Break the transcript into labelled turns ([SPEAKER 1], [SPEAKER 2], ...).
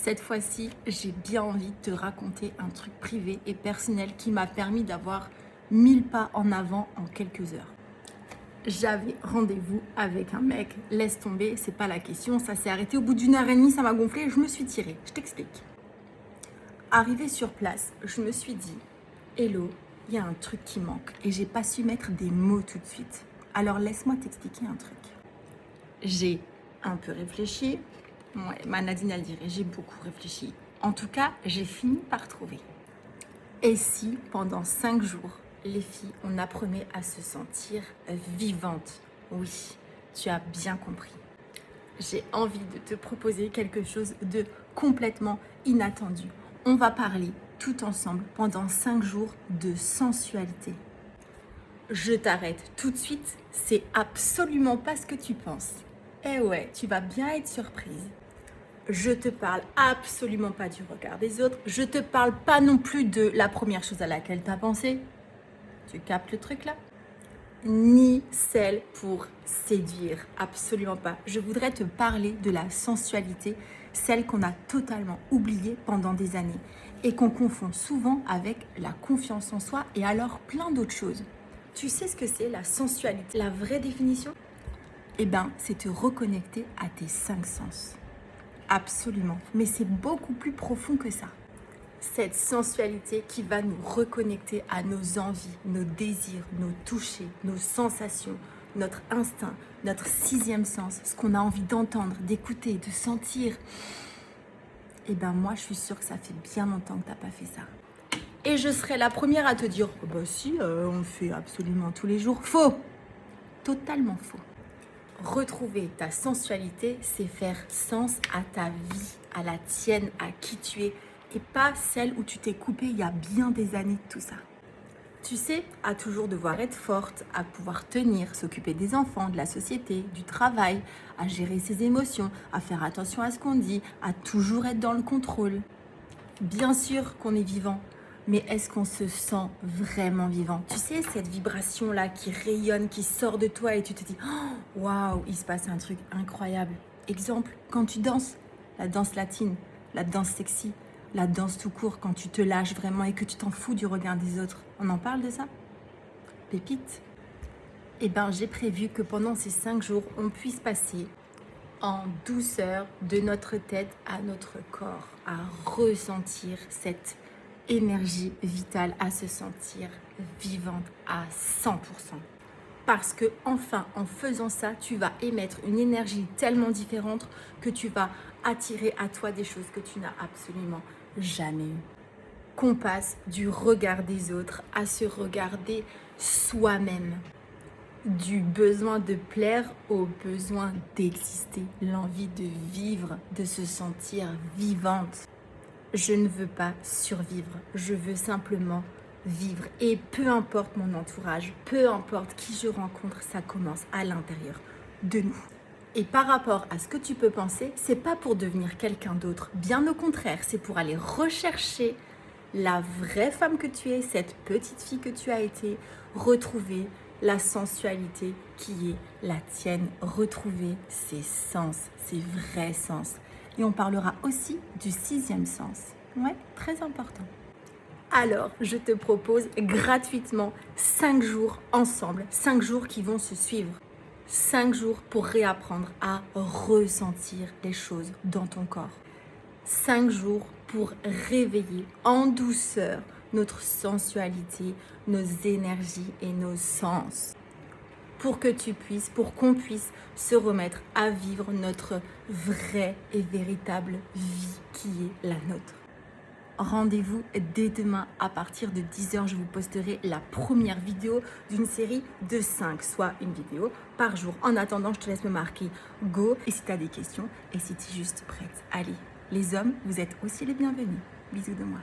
[SPEAKER 1] Cette fois-ci, j'ai bien envie de te raconter un truc privé et personnel qui m'a permis d'avoir 1000 pas en avant en quelques heures. J'avais rendez-vous avec un mec, laisse tomber, c'est pas la question, ça s'est arrêté au bout d'une heure et demie, ça m'a gonflé, je me suis tirée, je t'explique. Arrivée sur place, je me suis dit, hello, il y a un truc qui manque et j'ai pas su mettre des mots tout de suite. Alors laisse-moi t'expliquer un truc. J'ai un peu réfléchi, ouais, ma Nadine elle dirait, j'ai beaucoup réfléchi. En tout cas, j'ai fini par trouver. Et si pendant 5 jours, les filles, on apprenait à se sentir vivantes? Oui, tu as bien compris. J'ai envie de te proposer quelque chose de complètement inattendu. On va parler tout ensemble pendant 5 jours de sensualité. Je t'arrête tout de suite, c'est absolument pas ce que tu penses. Eh ouais, tu vas bien être surprise. Je te parle absolument pas du regard des autres. Je te parle pas non plus de la première chose à laquelle tu as pensé. Tu captes le truc là? Ni celle pour séduire, absolument pas. Je voudrais te parler de la sensualité, celle qu'on a totalement oubliée pendant des années et qu'on confond souvent avec la confiance en soi et alors plein d'autres choses. Tu sais ce que c'est la sensualité? La vraie définition? Eh bien, c'est te reconnecter à tes 5 sens. Absolument, mais c'est beaucoup plus profond que ça. Cette sensualité qui va nous reconnecter à nos envies, nos désirs, nos touchés, nos sensations, notre instinct, notre 6e sens, ce qu'on a envie d'entendre, d'écouter, de sentir. Eh bien moi, je suis sûre que ça fait bien longtemps que tu n'as pas fait ça. Et je serai la première à te dire, oh bah si, on le fait absolument tous les jours. Faux! Totalement faux. Retrouver ta sensualité, c'est faire sens à ta vie, à la tienne, à qui tu es, et pas celle où tu t'es coupée il y a bien des années de tout ça. Tu sais, à toujours devoir être forte, à pouvoir tenir, s'occuper des enfants, de la société, du travail, à gérer ses émotions, à faire attention à ce qu'on dit, à toujours être dans le contrôle. Bien sûr qu'on est vivant, mais est-ce qu'on se sent vraiment vivant? Tu sais, cette vibration-là qui rayonne, qui sort de toi et tu te dis « Waouh, il se passe un truc incroyable ». Exemple, quand tu danses, la danse latine, la danse sexy, la danse tout court, quand tu te lâches vraiment et que tu t'en fous du regard des autres. On en parle de ça? Pépite. Eh bien, j'ai prévu que pendant ces 5 jours, on puisse passer en douceur de notre tête à notre corps, à ressentir cette énergie vitale, à se sentir vivante à 100%. Parce que enfin, en faisant ça, tu vas émettre une énergie tellement différente que tu vas attirer à toi des choses que tu n'as absolument jamais eues. Qu'on passe du regard des autres à se regarder soi-même. Du besoin de plaire au besoin d'exister, l'envie de vivre, de se sentir vivante. Je ne veux pas survivre, je veux simplement vivre. Et peu importe mon entourage, peu importe qui je rencontre, ça commence à l'intérieur de nous. Et par rapport à ce que tu peux penser, c'est pas pour devenir quelqu'un d'autre. Bien au contraire, c'est pour aller rechercher la vraie femme que tu es, cette petite fille que tu as été, retrouver la sensualité qui est la tienne, retrouver ses sens, ses vrais sens. Et on parlera aussi du 6e sens. Ouais, très important. Alors, je te propose gratuitement 5 jours ensemble, 5 jours qui vont se suivre. 5 jours pour réapprendre à ressentir les choses dans ton corps. 5 jours pour réveiller en douceur notre sensualité, nos énergies et nos sens. Pour qu'on puisse se remettre à vivre notre vraie et véritable vie qui est la nôtre. Rendez-vous dès demain à partir de 10h. Je vous posterai la première vidéo d'une série de 5, soit une vidéo par jour. En attendant, je te laisse me marquer go. Et si tu as des questions et si tu es juste prête, allez, les hommes, vous êtes aussi les bienvenus. Bisous de moi.